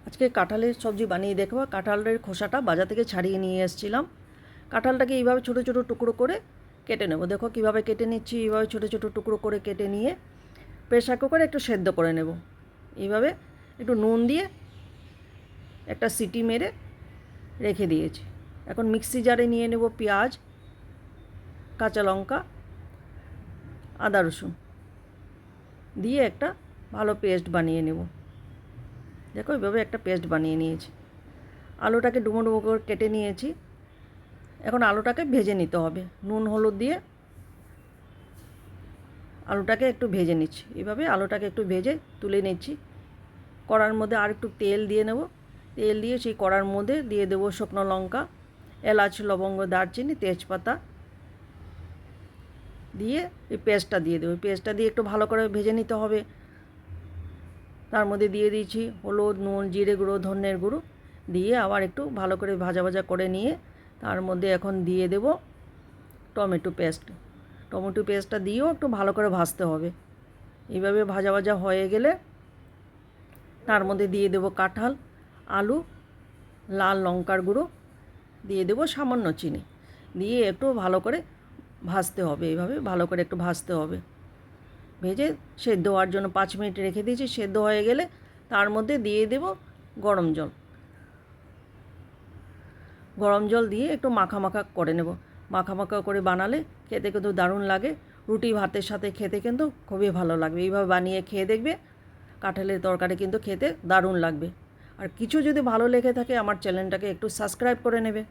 আজকে কাঁঠালের সবজি বানিয়ে দেখবো। কাঁঠালের খোসাটা বাজার থেকে ছাড়িয়ে নিয়ে এসেছিলাম। কাঁঠালটাকে এইভাবে ছোটো ছোটো টুকরো করে কেটে নেব। দেখো কীভাবে কেটে নিচ্ছি। এইভাবে ছোটো ছোটো টুকরো করে কেটে নিয়ে প্রেসার কুকারে একটু সেদ্ধ করে নেব। এইভাবে একটু নুন দিয়ে একটা সিটি মেরে রেখে দিয়েছি। এখন মিক্সি জারে নিয়ে নেব পেঁয়াজ, কাঁচা লঙ্কা, আদা রসুন দিয়ে একটা ভালো পেস্ট বানিয়ে নেব। দেখো এইভাবে একটা পেস্ট বানিয়ে নিয়েছি। আলুটাকে ডুমো ডুমো করে কেটে নিয়েছি। এখন আলুটাকে ভেজে নিতে হবে। নুন হলুদ দিয়ে আলুটাকে একটু ভেজে নিচ্ছি। এইভাবে আলুটাকে একটু ভেজে তুলে নিচ্ছি। কড়ার মধ্যে আর একটু তেল দিয়ে নেব। তেল দিয়ে সেই কড়ার মধ্যে দিয়ে দেবো শুকনো লঙ্কা, এলাচ, লবঙ্গ, দারচিনি, তেজপাতা দিয়ে এই পেস্টটা দিয়ে দেবো। পেস্টটা দিয়ে একটু ভালো করে ভেজে নিতে হবে। তার মধ্যে দিয়ে দিয়েছি হলুদ, নুন, জিরে গুঁড়ো, ধনের গুঁড়ো দিয়ে আবার একটু ভালো করে ভাজা ভাজা করে নিয়ে তার মধ্যে এখন দিয়ে দেব টমেটো পেস্ট। টমেটো পেস্টটা দিয়েও একটু ভালো করে ভাজতে হবে। এইভাবে ভাজা ভাজা হয়ে গেলে তার মধ্যে দিয়ে দেব কাঁঠাল, আলু, লাল লঙ্কার গুঁড়ো দিয়ে দেব, সামান্য চিনি দিয়ে একটু ভালো করে ভাজতে হবে। এইভাবে ভালো করে একটু ভাজতে হবে। ভেজে সেদ্ধ হওয়ার জন্য 5 মিনিট রেখে দিয়েছি। সেদ্ধ হয়ে গেলে তার মধ্যে দিয়ে দেব গরম জল। গরম জল দিয়ে একটু মাখা মাখা করে নেব। মাখা মাখা করে বানালে খেতে কিন্তু দারুণ লাগে। রুটি ভাতের সাথে খেতে কিন্তু খুবই ভালো লাগবে। এইভাবে বানিয়ে খেয়ে দেখবে, কাঁঠালের তরকারি কিন্তু খেতে দারুণ লাগবে। আর কিছু যদি ভালো লেগে থাকে আমার চ্যানেলটাকে একটু সাবস্ক্রাইব করে নেবে।